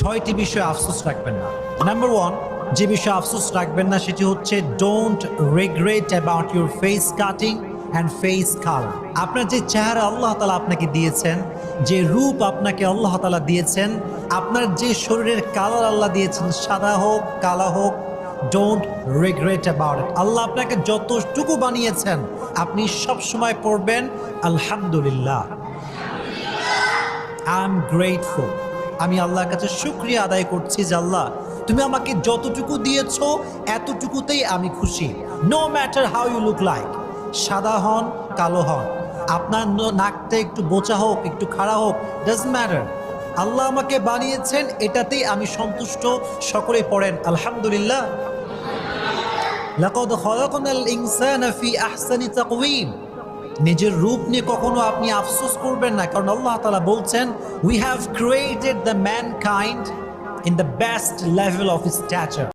6টি বিষয়ে আফসোস রাখবেন না। নাম্বার 1, যে বিষয়ে আফসোস রাখবেন না সেটি হচ্ছে don't regret about your face cutting and face colour. আপনার যে চেহারা আল্লাহ তাআলা আপনাকে দিয়েছেন, যে রূপ আপনাকে আল্লাহ তাআলা দিয়েছেন, আপনার যে শরীরের কালার আল্লাহ দিয়েছেন, সাদা হোক কালা হোক, ডোন্ট রিগ্রেট অ্যাবাউট ইট। আল্লাহ আপনাকে যতটুকু বানিয়েছেন আপনি সব সময় পড়বেন আলহামদুলিল্লাহ, আই এম গ্রেটফুল। আমি আল্লাহর কাছে শুকরিয়া আদায় করছি যে আল্লাহ তুমি আমাকে যতটুকু দিয়েছো এতটুকুতেই আমি খুশি। No matter how you look like, সাদা হন কালো হন, আপনার নাকটা একটু বোচা হোক একটু খাড়া হোক, ডাজন্ট ম্যাটার। আল্লাহ আমাকে বানিয়েছেন এটাতেই আমি সন্তুষ্ট। সকলেই পড়েন আলহামদুলিল্লাহ। লাকাদ খালাকনাল ইনসানা ফি আহসানি তাকওয়িম। নিজের রূপ নিয়ে কখনো আপনি আফসোস করবেন না, কারণ আল্লাহ তাআলা বলছেন we have created the mankind in the best level of stature.